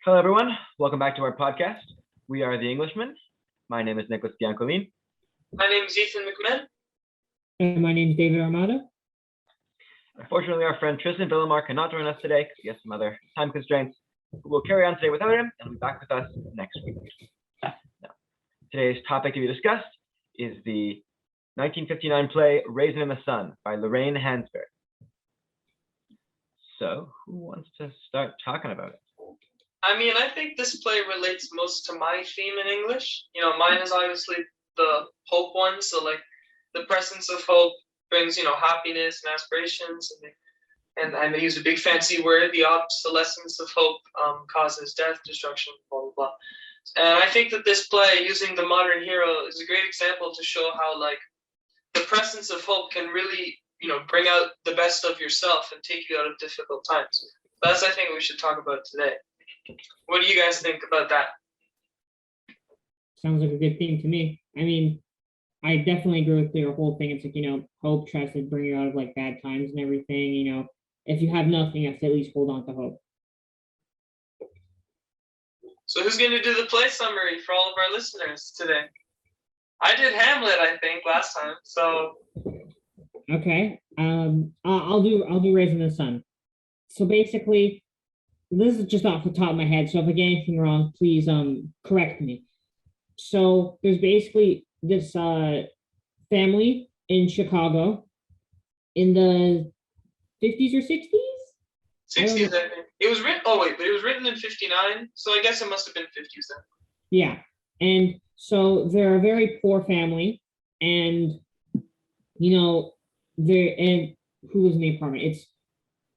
Hello, everyone. Welcome back to our podcast. We are the Englishmen. My name is Nicholas Biancolin. My name is Ethan McMahon. And my name is David Armada. Unfortunately, our friend Tristan Villamar cannot join us today because he has some other time constraints. But we'll carry on today without him, and he'll be back with us next week. Now, today's topic to be discussed is the 1959 play Raisin in the Sun by Lorraine Hansberry. So, who wants to start talking about it? I think this play relates most to my theme in English. Mine is obviously the hope one. So, the presence of hope brings, happiness and aspirations. And I use a big fancy word, the obsolescence of hope causes death, destruction, blah, blah, blah. And I think that this play, using the modern hero, is a great example to show how, the presence of hope can really, bring out the best of yourself and take you out of difficult times. That's, I think, we should talk about today. What do you guys think about that? Sounds like a good theme to me. I definitely agree with your whole thing. It's like, hope tries to bring you out of bad times and everything. If you have nothing, you have to at least hold on to hope. So who's going to do the play summary for all of our listeners today? I did Hamlet, I think, last time. So okay, I'll do Raisin in the Sun. So basically, this is just off the top of my head. So if I get anything wrong, please correct me. So there's basically this family in Chicago in the 50s or 60s. 60s, I think. It was written. Oh wait, but it was written in 59. So I guess it must have been 50s then. Yeah, and so they're a very poor family, and they're and who was in the apartment? It's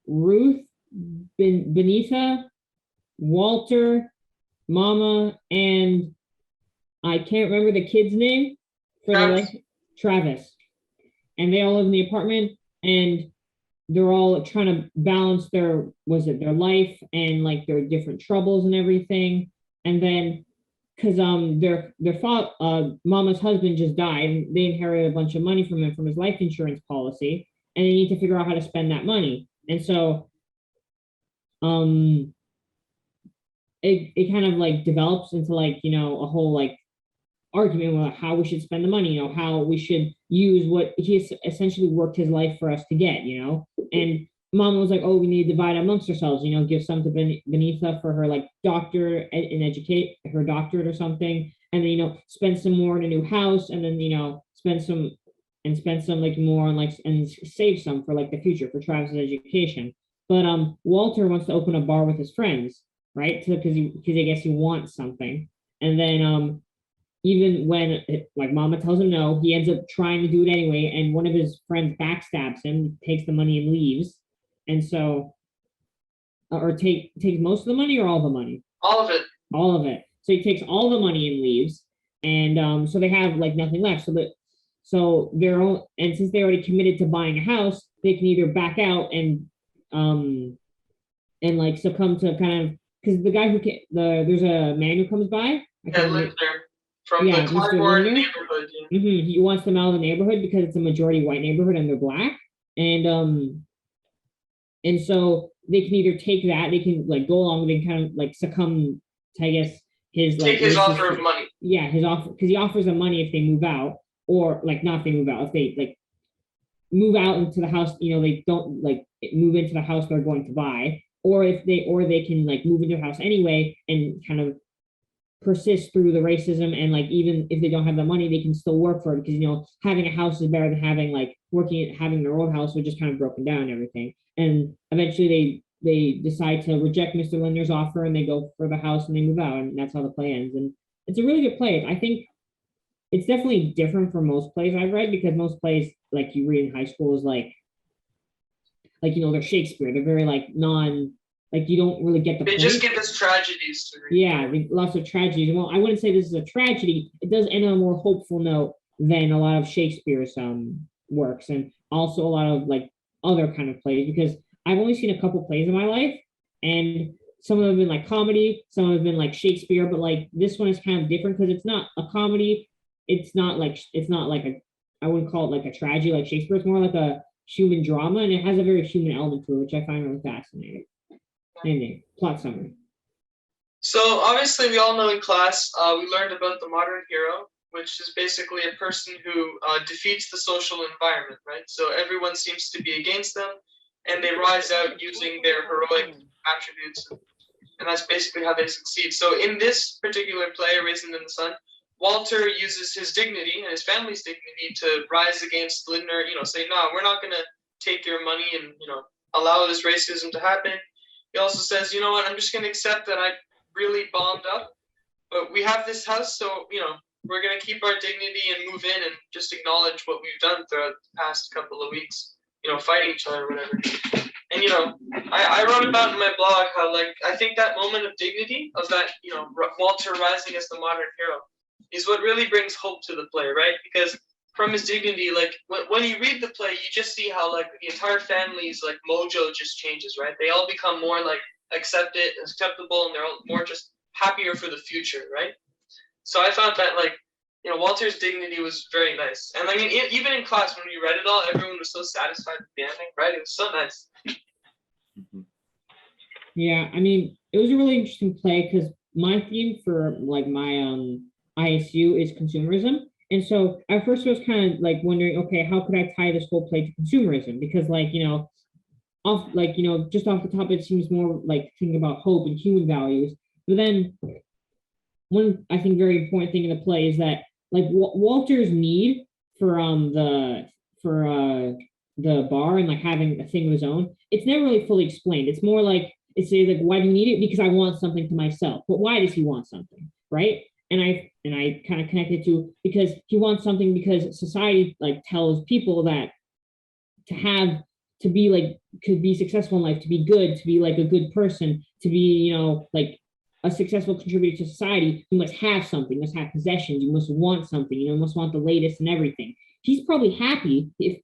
Ruth, Benita, Walter, Mama, and I can't remember the kid's name for Travis. Travis. And they all live in the apartment, and they're all trying to balance their life and their different troubles and everything. And then because their father, Mama's husband just died, and they inherited a bunch of money from him from his life insurance policy, and they need to figure out how to spend that money. And so it kind of develops into a whole argument about how we should spend the money, how we should use what he essentially worked his life for us to get, and Mama was like, oh, we need to divide amongst ourselves, give some to Benita for her doctor and educate her doctorate or something, and then spend some more in a new house, and then spend some more and save some for the future for Travis's education. But Walter wants to open a bar with his friends, right? Because I guess he wants something. And then even when Mama tells him no, he ends up trying to do it anyway. And one of his friends backstabs him, takes the money and leaves. And so, or takes most of the money or all the money? All of it. All of it. So he takes all the money and leaves. And so they have nothing left. So they're all, and since they already committed to buying a house, they can either back out and succumb to kind of, because the guy there's a man who comes by. Linder from the Clybourne neighborhood. Yeah. Mm-hmm. He wants them out of the neighborhood because it's a majority white neighborhood and they're black, and so they can either take that, they can go along, they can kind of succumb to, I guess, his offer of money. Yeah, his offer, because he offers them money if they move out, or not if they move out, if they move out into the house, they don't move into the house they're going to buy, or they can move into a house anyway and kind of persist through the racism, and even if they don't have the money, they can still work for it, because having a house is better than having having their own house, which is kind of broken down and everything. And eventually they decide to reject Mr. Linder's offer, and they go for the house and they move out, and that's how the play ends. And it's a really good play. I think it's definitely different from most plays I've read, because most plays you read in high school is they're Shakespeare. They're very non, you don't really get the They point. just give us tragedies to read. Yeah, lots of tragedies. Well, I wouldn't say this is a tragedy. It does end on a more hopeful note than a lot of Shakespeare's works, and also a lot of other kind of plays, because I've only seen a couple plays in my life, and some of them have been comedy, some of them have been Shakespeare, but this one is kind of different because it's not a comedy. It's not I wouldn't call it a tragedy like Shakespeare. It's more a human drama, and it has a very human element to it, which I find really fascinating. Ending. Plot summary. So obviously, we all know in class, we learned about the modern hero, which is basically a person who defeats the social environment, right? So everyone seems to be against them, and they rise out using their heroic attributes, and that's basically how they succeed. So in this particular play, Raisin in the Sun, Walter uses his dignity and his family's dignity to rise against Lindner. Say, no, we're not going to take your money and allow this racism to happen. He also says, you know what, I'm just going to accept that I really bombed up, but we have this house, so we're going to keep our dignity and move in and just acknowledge what we've done throughout the past couple of weeks, fighting each other or whatever. And I wrote about in my blog how I think that moment of dignity of that Walter rising as the modern hero is what really brings hope to the play, right? Because from his dignity, when you read the play, you just see how the entire family's mojo just changes, right? They all become more acceptable, and they're all more just happier for the future, right? So I thought that Walter's dignity was very nice, and I mean even in class when we read it all, everyone was so satisfied with the ending, right? It was so nice. Yeah, I mean, it was a really interesting play because my theme for my ISU is consumerism. And so at first I was kind of wondering, okay, how could I tie this whole play to consumerism? Because just off the top, it seems more like thinking about hope and human values. But then one, I think, very important thing in the play is that Walter's need for the bar and having a thing of his own, it's never really fully explained. It's more it's why do you need it? Because I want something to myself. But why does he want something, right? And I kind of connected to because he wants something because society tells people that to be successful in life, to be good, to be a good person, to be a successful contributor to society, you must have something, you must have possessions, you must want something, you must want the latest and everything. He's probably happy if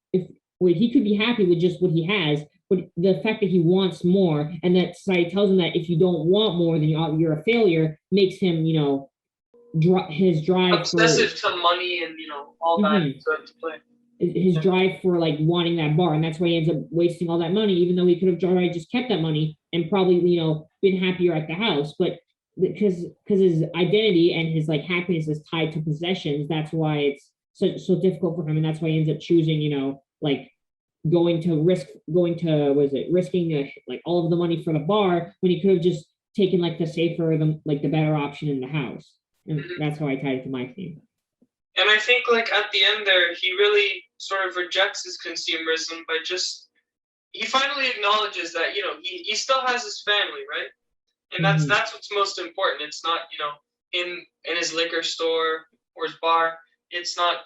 he could be happy with just what he has, but the fact that he wants more and that society tells him that if you don't want more, then you're a failure, makes him, his drive obsessive to money and all that to play. His drive for wanting that bar, and that's why he ends up wasting all that money, even though he could have already just kept that money and probably been happier at the house. But because his identity and his happiness is tied to possessions, that's why it's so difficult for him, and that's why he ends up choosing risking all of the money for the bar when he could have just taken the safer, the better option in the house. And that's how I tied it to my theme. And I think at the end there, he really sort of rejects his consumerism by he finally acknowledges that he still has his family, right? And that's what's most important. It's not in his liquor store or his bar. It's not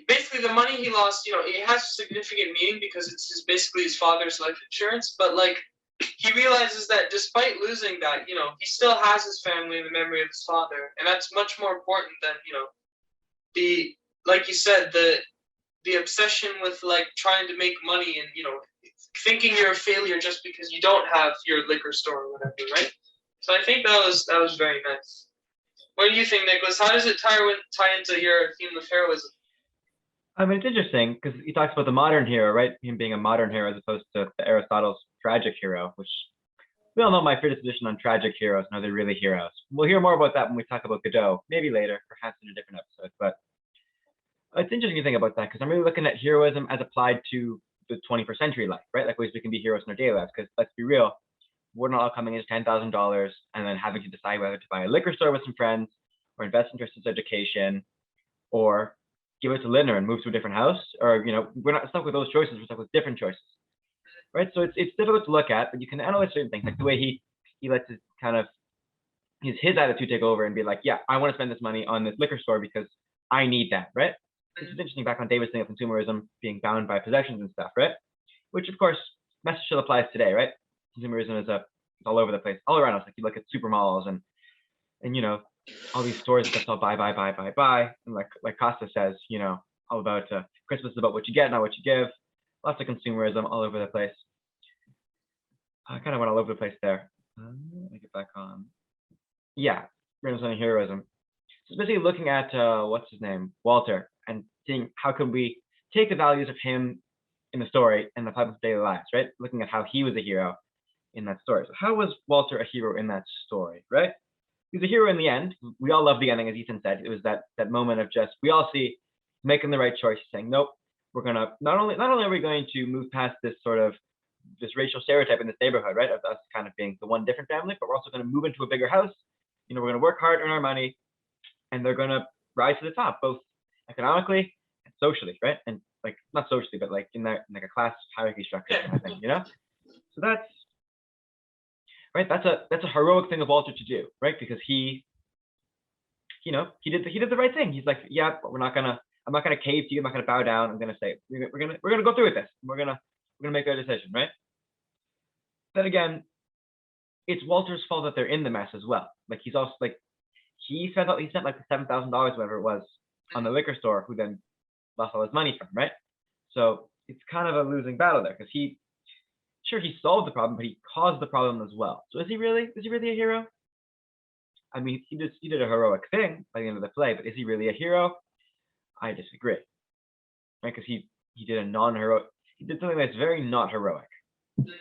basically the money he lost. It has significant meaning because it's basically his father's life insurance. But he realizes that despite losing that, he still has his family in the memory of his father, and that's much more important than the like you said, the obsession with trying to make money and thinking you're a failure just because you don't have your liquor store or whatever, right? So I think that was very nice. What do you think, Nicholas? How does it tie into your theme of heroism? I mean, it's interesting because he talks about the modern hero, right? Him being a modern hero as opposed to Aristotle's tragic hero, which we all know my predisposition on tragic heroes and are they really heroes. We'll hear more about that when we talk about Godot, maybe later, perhaps in a different episode. But it's interesting to think about that because I'm really looking at heroism as applied to the 21st century life, right? Ways we can be heroes in our daily lives. Because let's be real, we're not all coming in as $10,000 and then having to decide whether to buy a liquor store with some friends or invest in Tristan's education or give it to Lindner and move to a different house, or we're not stuck with those choices, we're stuck with different choices, right? So it's difficult to look at, but you can analyze certain things, like the way he lets his his attitude take over and be yeah, I want to spend this money on this liquor store because I need that, right? This is interesting back on David's thing of consumerism being bound by possessions and stuff, right? Which of course message still applies today, right? Consumerism is all over the place, all around us. You look at super malls and all these stores that's all buy. And like Costa says, all about Christmas is about what you get, not what you give. Lots of consumerism all over the place. I kind of went all over the place there. Let me get back on. Yeah, Renaissance and heroism. So it's basically looking at what's his name, Walter, and seeing how can we take the values of him in the story and apply them to daily lives, right? Looking at how he was a hero in that story. So how was Walter a hero in that story, right? He's a hero in the end. We all love the ending, as Ethan said. It was that moment of just, we all see making the right choice, saying, nope, we're gonna, not only are we going to move past this sort of, this racial stereotype in this neighborhood, right, of us kind of being the one different family, but we're also gonna move into a bigger house. We're gonna work hard, earn our money, and they're gonna rise to the top, both economically and socially, right? And like, not socially, but like in that, like a class hierarchy structure kind of thing, So that's, right, that's a heroic thing of Walter to do, right? Because he did the right thing. He's like, yeah, but I'm not gonna cave to you. I'm not gonna bow down. I'm gonna say, we're gonna go through with this. We're gonna make our decision, right? Then again, it's Walter's fault that they're in the mess as well. Like, he's also like, he spent like the $7,000, whatever it was, on the liquor store, who then lost all his money from, right? So it's kind of a losing battle there, because he solved the problem, but he caused the problem as well. So is he really a hero? I mean, he did a heroic thing by the end of the play, but is he really a hero? I disagree, right? Because he did a non-heroic, he did something that's very not heroic,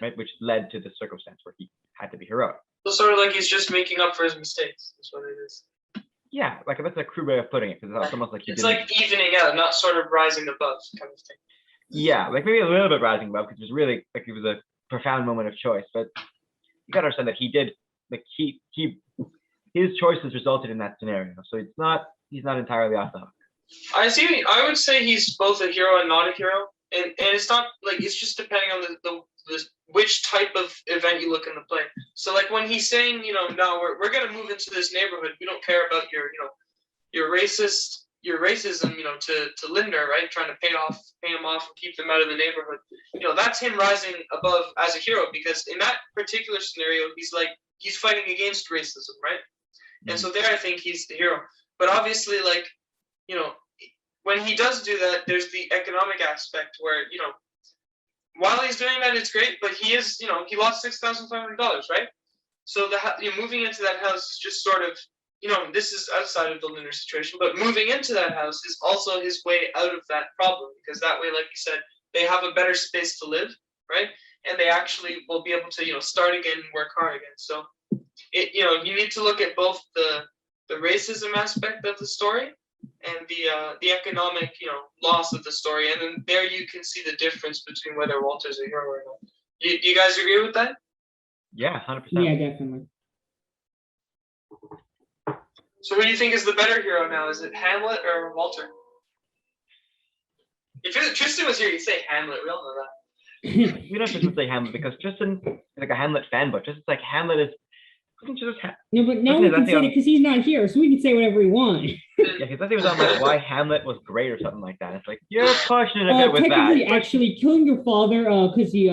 right? Which led to the circumstance where he had to be heroic. So sort of like he's just making up for his mistakes. That's what it is. Yeah, like that's a crude way of putting it, because it's almost like it's like evening out, not sort of rising above kind of thing. Yeah, like maybe a little bit rising above, because it was really like, it was a profound moment of choice. But you gotta understand that he did, like, his choices resulted in that scenario. So he's not entirely off the hook. I would say he's both a hero and not a hero, and it's not like, it's just depending on the which type of event you look in the play. So like when he's saying, no, we're gonna move into this neighborhood. We don't care about your racism, to Linder, right? Trying to pay him off and keep them out of the neighborhood. That's him rising above as a hero, because in that particular scenario, he's fighting against racism, right? And so there, I think he's the hero. But obviously, like, when he does do that, there's the economic aspect where, while he's doing that, it's great, but he is, he lost $6,500, right? So moving into that house is just sort of, this is outside of the Linder situation, but moving into that house is also his way out of that problem, because that way, like you said, they have a better space to live, right? And they actually will be able to, start again and work hard again. So, you need to look at both the racism aspect of the story and the economic, loss of the story, and then there you can see the difference between whether Walter's a hero or not. Do you guys agree with that? Yeah, 100%. Yeah, definitely. So who do you think is the better hero now? Is it Hamlet or Walter? If Tristan was here, you'd say Hamlet. We all know that. We don't just say Hamlet, because Tristan is like a Hamlet fanboy. Just like Hamlet is. No, but now we can say it because he's not here, so we can say whatever we want. Yeah, because he was on like why Hamlet was great or something like that. It's like, you're pushing it a bit with that. Actually, killing your father because he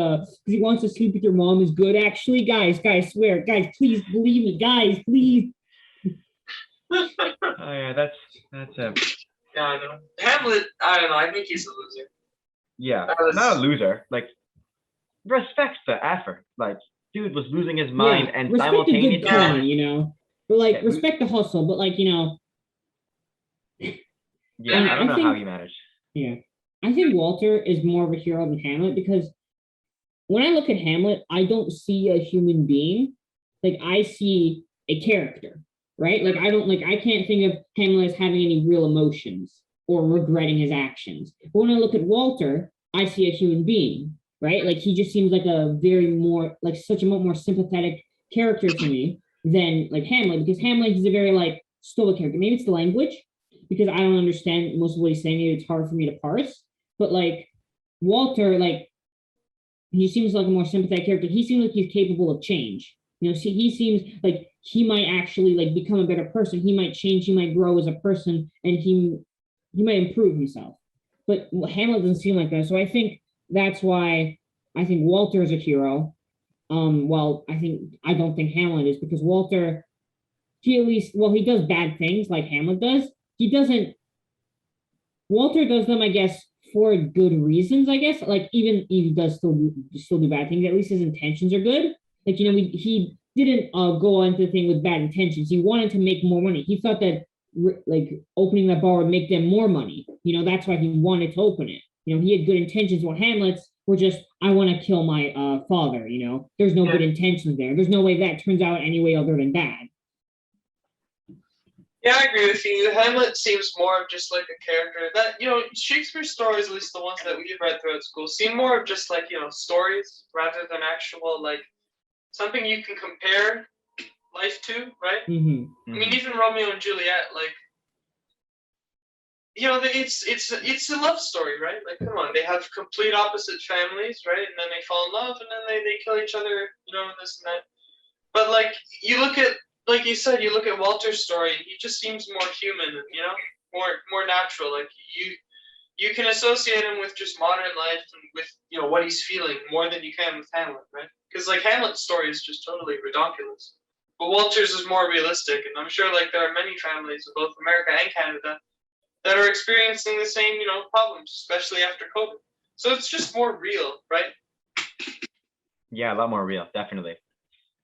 wants to sleep with your mom is good. Actually, guys, swear, guys, please believe me, guys, please. Oh yeah, that's Yeah, I know. Hamlet, I don't know. I think he's a loser. Yeah, not a loser. Like, respect the effort. Like, dude was losing his mind, and respect simultaneously, the good con, but like respect the hustle, but like yeah, I don't know how he managed. Yeah, I think Walter is more of a hero than Hamlet, because when I look at Hamlet, I don't see a human being. Like, I see a character, right? Like, I can't think of Hamlet as having any real emotions or regretting his actions. But when I look at Walter, I see a human being. Right? Like, he just seems like such a more sympathetic character to me than like Hamlet, because Hamlet is a very like stoic character. Maybe it's the language, because I don't understand most of what he's saying. Maybe it's hard for me to parse. But like Walter, like, he seems like a more sympathetic character. He seems like he's capable of change. He seems like he might actually like become a better person. He might change. He might grow as a person, and he might improve himself. But Hamlet doesn't seem like that. So I think that's why I think Walter is a hero. I don't think Hamlet is, because Walter, he does bad things like Hamlet does. Walter does them, I guess, for good reasons, I guess. Like, even if he does still do bad things, at least his intentions are good. Like, he didn't go into the thing with bad intentions. He wanted to make more money. He thought that like opening that bar would make them more money. That's why he wanted to open it. He had good intentions. While Hamlet's were just, I want to kill my father, you know? There's no good intentions there. There's no way that turns out any way other than bad. Yeah, I agree with you. Hamlet seems more of just like a character that, you know, Shakespeare's stories, at least the ones that we've read throughout school, seem more of just like, you know, stories rather than actual, like, something you can compare life to, right? Mm-hmm. I mean, even Romeo and Juliet, like, you know, it's a love story, right? Like, come on, they have complete opposite families, right? And then they fall in love, and then they kill each other, you know, this and that. But like, you look at, like you said, you look at Walter's story, he just seems more human, you know, more natural. Like you can associate him with just modern life and with, you know, what he's feeling more than you can with Hamlet, right? Because like Hamlet's story is just totally ridiculous, but Walter's is more realistic, and I'm sure like there are many families in both America and Canada that are experiencing the same, you know, problems, especially after COVID. So it's just more real, right? Yeah, a lot more real, definitely.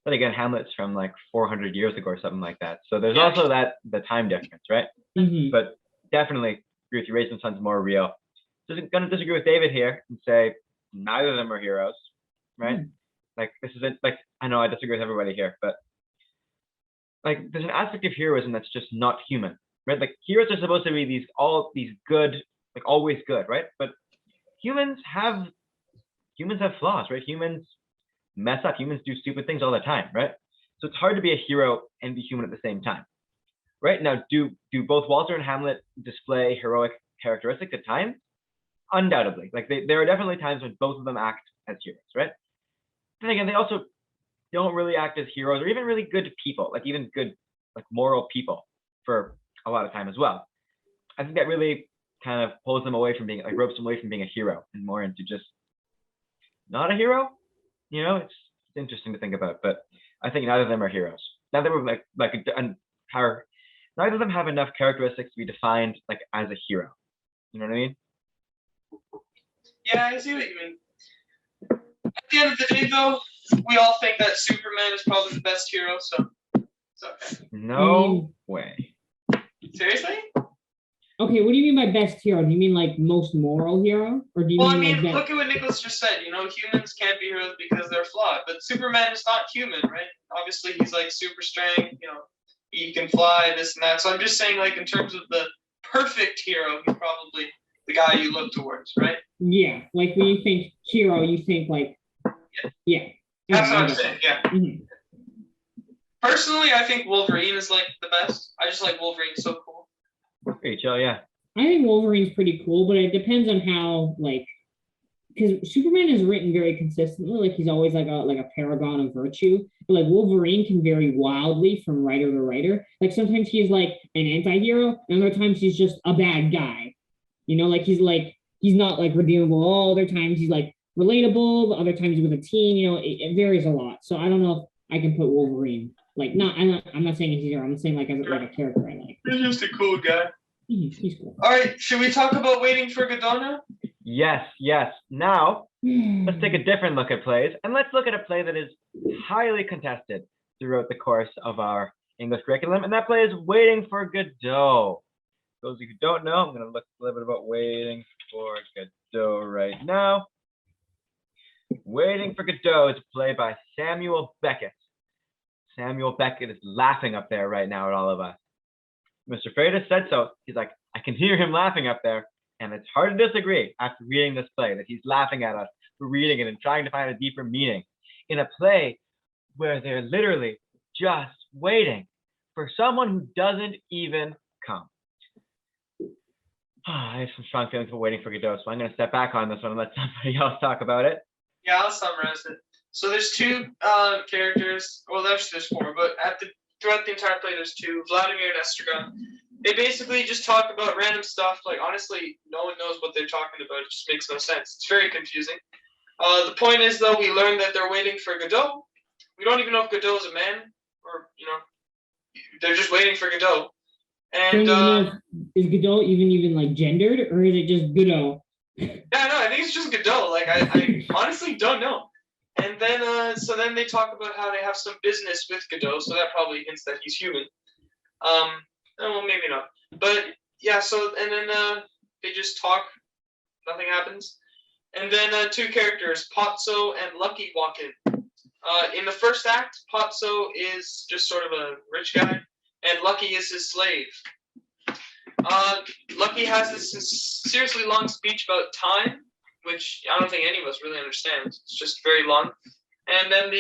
But again, Hamlet's from like 400 years ago or something like that. So there's also the time difference, right? Mm-hmm. But definitely agree with you. Raisin Sun's more real. Just gonna disagree with David here and say neither of them are heroes, right? Like this isn't like, I know I disagree with everybody here, but like there's an aspect of heroism that's just not human, right? Like heroes are supposed to be these good, like always good, right? But humans have flaws, right? Humans mess up. Humans do stupid things all the time, right? So it's hard to be a hero and be human at the same time, right? Now, do both Walter and Hamlet display heroic characteristics at times? Undoubtedly. Like there are definitely times when both of them act as heroes, right? Then again, they also don't really act as heroes or even really good people, like even good, like moral people for a lot of time as well. I think that really kind of pulls them away from being, like ropes them away from being a hero and more into just not a hero. You know, it's interesting to think about, but I think neither of them are heroes. Neither of them neither of them have enough characteristics to be defined like as a hero. You know what I mean? Yeah, I see what you mean. At the end of the day, though, we all think that Superman is probably the best hero, so it's okay. No way. Seriously? Okay, what do you mean by best hero? Do you mean like most moral hero, or do you Well, I mean mean, like look at what Nicholas just said. You know, humans can't be heroes because they're flawed, but Superman is not human, right? Obviously, he's like super strength. You know, he can fly, this and that. So I'm just saying, like in terms of the perfect hero, he's probably the guy you look towards, right? Yeah, like when you think hero, you think like yeah. That's what I'm saying. Yeah. Mm-hmm. Personally, I think Wolverine is like the best. I just like Wolverine, so cool. Pretty chill, yeah. I think Wolverine's pretty cool, but it depends on how, like, because Superman is written very consistently, like he's always like a paragon of virtue. But like Wolverine can vary wildly from writer to writer. Like sometimes he's like an anti-hero, and other times he's just a bad guy. You know, like he's not like redeemable. All other times he's like relatable, but other times he's with a team. You know, it varies a lot. So I don't know if I can put Wolverine. Like, I'm not saying he's a hero. I'm saying like as like a character I like. He's just a cool guy. He's cool. All right, should we talk about Waiting for Godot now? Yes. Now, let's take a different look at plays, and let's look at a play that is highly contested throughout the course of our English curriculum, and that play is Waiting for Godot. Those of you who don't know, I'm going to look a little bit about Waiting for Godot right now. Waiting for Godot is a play by Samuel Beckett. Samuel Beckett is laughing up there right now at all of us. Mr. Freitas said so. He's like, I can hear him laughing up there, and it's hard to disagree after reading this play that he's laughing at us for reading it and trying to find a deeper meaning in a play where they're literally just waiting for someone who doesn't even come. I have some strong feelings for Waiting for Godot, so I'm going to step back on this one and let somebody else talk about it. Yeah, I'll summarize it. So there's two characters. Well, actually there's four, but throughout the entire play, there's two, Vladimir and Estragon. They basically just talk about random stuff. Like, honestly, no one knows what they're talking about. It just makes no sense. It's very confusing. The point is, though, we learn that they're waiting for Godot. We don't even know if Godot is a man, or, you know, they're just waiting for Godot. And is Godot even like gendered, or is it just Godot? Yeah, no, I think it's just Godot. Like, I honestly don't know. And then, so then they talk about how they have some business with Godot, so that probably hints that he's human. Well, maybe not. But, yeah, so, and then they just talk, nothing happens. And then two characters, Potso and Lucky, walk in. In the first act, Potso is just sort of a rich guy, and Lucky is his slave. Lucky has this seriously long speech about time, which I don't think any of us really understand. It's just very long. And then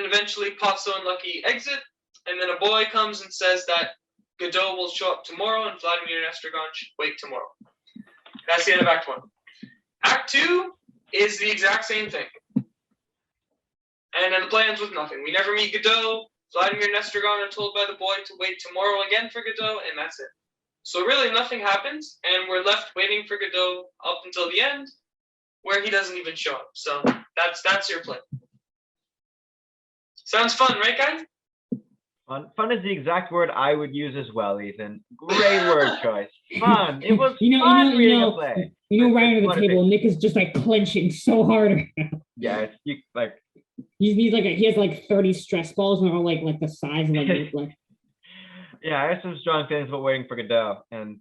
eventually Potso and Lucky exit, and then a boy comes and says that Godot will show up tomorrow, and Vladimir and Estragon should wait tomorrow. That's the end of Act 1. Act 2 is the exact same thing. And then the play ends with nothing. We never meet Godot. Vladimir and Estragon are told by the boy to wait tomorrow again for Godot, and that's it. So really nothing happens, and we're left waiting for Godot up until the end, where he doesn't even show up. So that's your play. Sounds fun, right, guys? Fun is the exact word I would use as well, Ethan. Great word choice. Fun. It was fun reading a play. Right under the table, Nick is just like clenching so hard. Yeah, he has like 30 stress balls and they're all like the size of like. Yeah, I have some strong feelings about waiting for Godot. And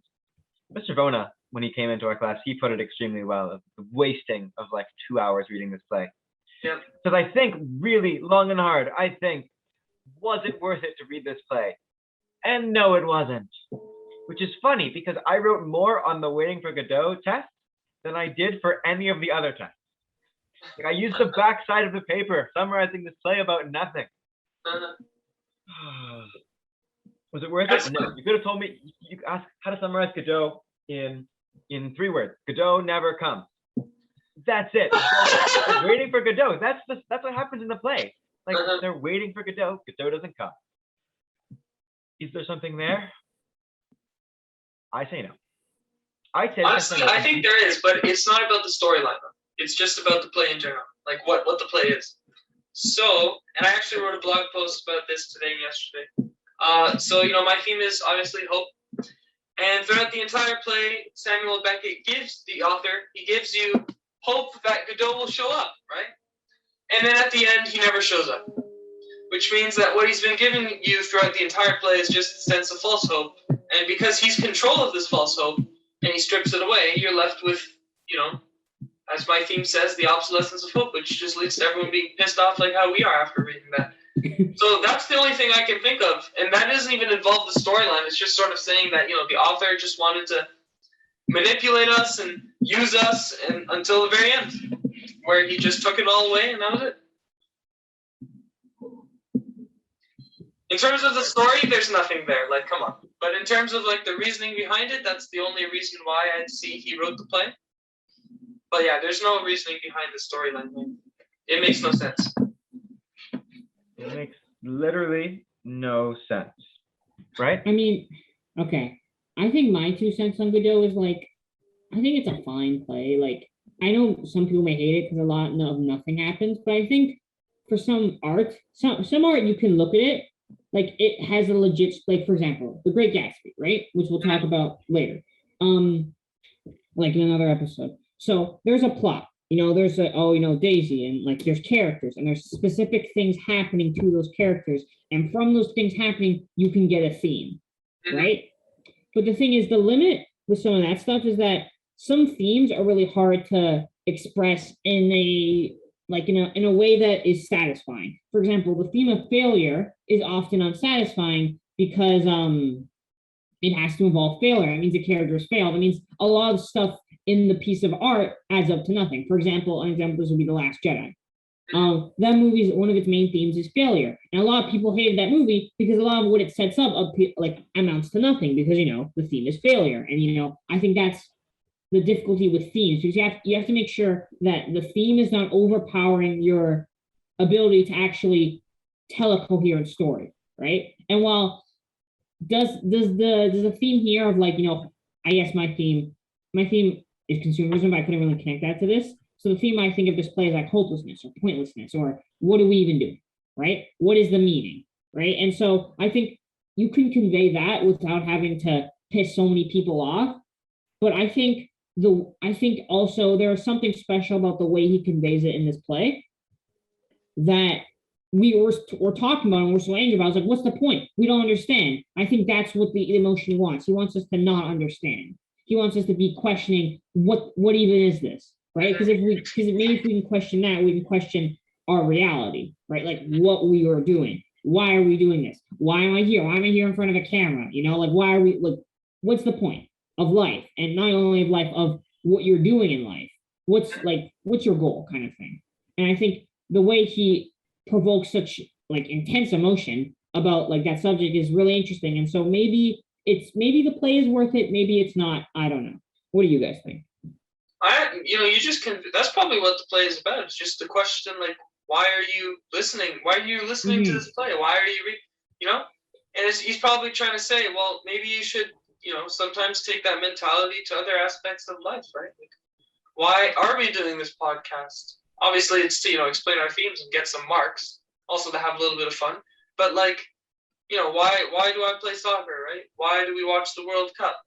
Mr. Vona, when he came into our class, he put it extremely well. The wasting of like 2 hours reading this play. Yeah. Because I think really long and hard, was it worth it to read this play? And no, it wasn't. Which is funny because I wrote more on the Waiting for Godot test than I did for any of the other tests. Like I used the back side of the paper summarizing this play about nothing. Was it worth it? No. You could have told me, you asked how to summarize Godot in 3 words. Godot never comes. That's it. Waiting for Godot. That's what happens in the play. Like they're waiting for Godot. Godot doesn't come. Is there something there? I say no. Honestly, I think there is, but it's not about the storyline. It's just about the play in general, like what the play is. So, and I actually wrote a blog post about this today and yesterday. So, my theme is obviously hope. And throughout the entire play, Samuel Beckett gives the author, he gives you hope that Godot will show up, right? And then at the end, he never shows up. Which means that what he's been giving you throughout the entire play is just a sense of false hope. And because he's control of this false hope, and he strips it away, you're left with, as my theme says, the obsolescence of hope, which just leads to everyone being pissed off like how we are after reading that. So that's the only thing I can think of. And that doesn't even involve the storyline. It's just sort of saying that, the author just wanted to manipulate us and use us until the very end, where he just took it all away and that was it. In terms of the story, there's nothing there. Like, come on. But in terms of like the reasoning behind it, that's the only reason why I see he wrote the play. But yeah, there's no reasoning behind the storyline. It makes no sense. It makes literally no sense, right? I mean, okay. I think my 2 cents on Godot is like, I think it's a fine play. Like, I know some people may hate it because a lot of nothing happens, but I think for some art you can look at it, like it has a legit, like for example, The Great Gatsby, right? Which we'll talk about later, like in another episode. So there's a plot, there's Daisy, and like there's characters and there's specific things happening to those characters. And from those things happening, you can get a theme, right? But the thing is, the limit with some of that stuff is that some themes are really hard to express in a way that is satisfying. For example, the theme of failure is often unsatisfying because it has to involve failure. It means the characters failed. It means a lot of stuff in the piece of art adds up to nothing. For example, an example would be The Last Jedi. That movie's one of its main themes is failure, and a lot of people hated that movie because a lot of what it sets up amounts to nothing because the theme is failure, and I think that's the difficulty with themes, because you have to make sure that the theme is not overpowering your ability to actually tell a coherent story, right? And while does the theme here of I guess my theme is consumerism, but I couldn't really connect that to this. So the theme I think of this play is like hopelessness or pointlessness, or what do we even do, right? What is the meaning, right? And so I think you can convey that without having to piss so many people off. But I think also there is something special about the way he conveys it in this play that we're talking about and we're so angry about. I was like, what's the point? We don't understand. I think that's what the emotion he wants. He wants us to not understand. He wants us to be questioning what even is this, right? Because maybe if we can question that, we can question our reality, right? Like what we are doing. Why are we doing this? Why am I here? Why am I here in front of a camera? You know, like why are we like what's the point of life? And not only of life, of what you're doing in life. What's your goal kind of thing. And I think the way he provokes such like intense emotion about like that subject is really interesting. And so maybe the play is worth it, maybe it's not. I don't know. What do you guys think? That's probably what the play is about. It's just the question, like, why are you listening? Why are you listening to this play? Why are you And he's probably trying to say, well, maybe you should, sometimes take that mentality to other aspects of life, right? Like, why are we doing this podcast? Obviously, it's to, explain our themes and get some marks, also to have a little bit of fun. But like, why do I play soccer, right? Why do we watch the World Cup?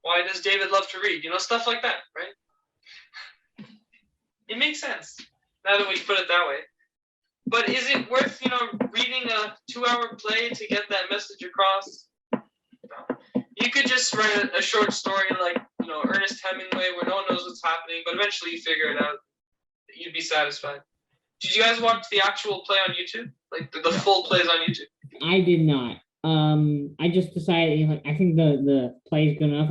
Why does David love to read? Stuff like that, right? It makes sense now that we put it that way. But is it worth, reading a 2-hour play to get that message across? No. You could just write a short story like, Ernest Hemingway, where no one knows what's happening, but eventually you figure it out. You'd be satisfied. Did you guys watch the actual play on YouTube? Like the full plays on YouTube? I did not. I just decided, I think the play is good enough.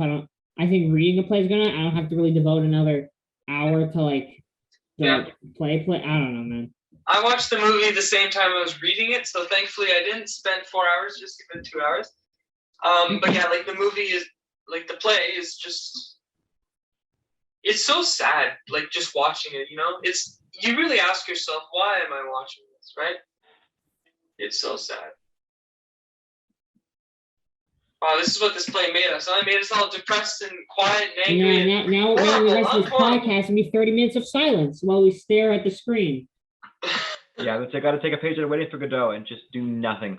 I think reading a play is good enough. I don't have to really devote another hour to like play. I don't know, man. I watched the movie the same time I was reading it, so thankfully I didn't spend 4 hours, just even 2 hours. But yeah, like the movie is, like the play is just, it's so sad, like just watching it, you really ask yourself, why am I watching this, right? It's so sad. Wow, this is what this play made us. It made us all depressed and quiet and angry. Yeah, now the rest of this podcast will be 30 minutes of silence while we stare at the screen. Yeah, I got to take a page out of Waiting for Godot and just do nothing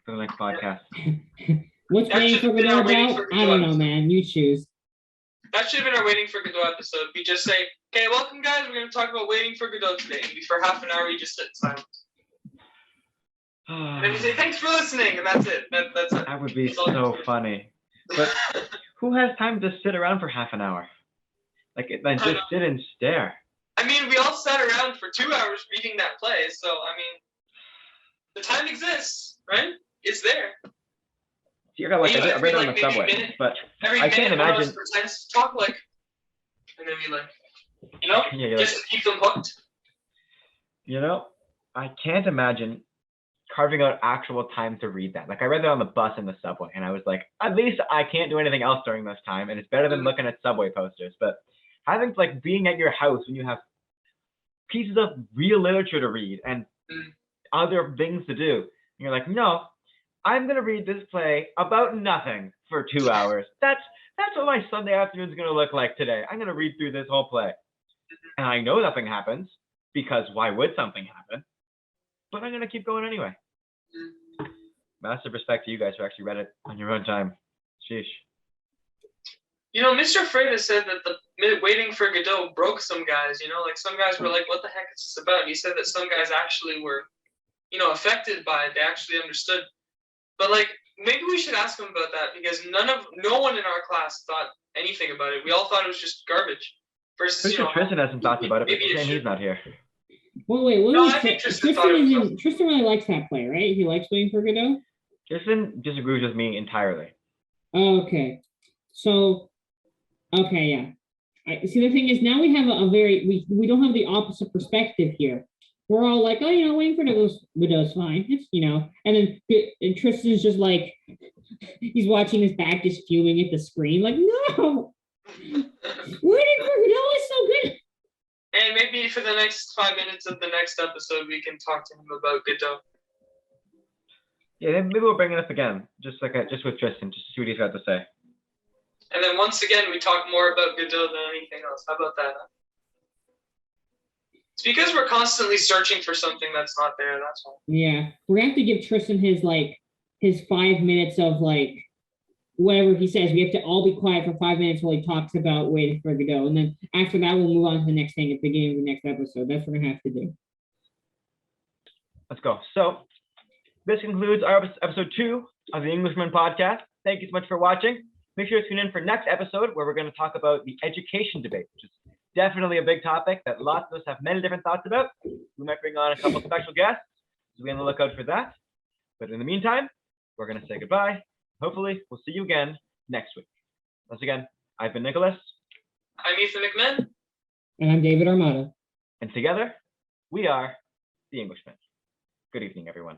for the next podcast. What's Waiting for Godot about? I don't know, man. You choose. That should have been our Waiting for Godot episode. We just say, okay, welcome guys, we're going to talk about Waiting for Godot today. And for half an hour, we just sit in silence. And then we say, thanks for listening, and that's it. That's it. That would be so funny. But who has time to sit around for half an hour? Like, then just sit and stare. I mean, we all sat around for 2 hours reading that play, so, I mean, the time exists, right? It's there. I read it on the subway, but I can't imagine. Talk like, and then we like, just to keep them hooked. I can't imagine carving out actual time to read that. Like I read that on the bus in the subway, and I was like, at least I can't do anything else during this time, and it's better than looking at subway posters. But having like being at your house when you have pieces of real literature to read and other things to do, and you're like, no. I'm going to read this play about nothing for 2 hours. That's what my Sunday afternoon is going to look like today. I'm going to read through this whole play. And I know nothing happens, because why would something happen? But I'm going to keep going anyway. Massive respect to you guys who actually read it on your own time. Sheesh. Mr. Freitas said that the Waiting for Godot broke some guys, like some guys were like, what the heck is this about? And he said that some guys actually were, affected by it. They actually understood. But like, maybe we should ask him about that, because no one in our class thought anything about it. We all thought it was just garbage. Versus, Tristan hasn't thought about it, but he's not here. Well, wait, I think Tristan really likes that play, right? He likes Waiting for Godot? Tristan disagrees with me entirely. Okay. So, yeah. See, the thing is, now we have we don't have the opposite perspective here. We're all like, oh, Waiting for Godot's fine. It's, and then Tristan's just like, he's watching his back, just fuming at the screen, like, no! Waiting for Godot is so good! Hey, maybe for the next 5 minutes of the next episode, we can talk to him about Godot. Yeah, maybe we'll bring it up again, just with Tristan, just to see what he's got to say. And then once again, we talk more about Godot than anything else. How about that? It's because we're constantly searching for something that's not there, that's all. Yeah. We're gonna have to give Tristan his 5 minutes of like whatever he says. We have to all be quiet for 5 minutes while he talks about Waiting for Godot. And then after that, we'll move on to the next thing at the beginning of the next episode. That's what we're gonna have to do. Let's go. So this concludes our episode 2 of the Englishman podcast. Thank you so much for watching. Make sure to tune in for next episode, where we're going to talk about the education debate, which is definitely a big topic that lots of us have many different thoughts about. We might bring on a couple special guests, so be on the lookout for that. But in the meantime, we're going to say goodbye. Hopefully, we'll see you again next week. Once again, I've been Nicholas. I'm Ethan McMahon. And I'm David Armato. And together, we are the Englishmen. Good evening, everyone.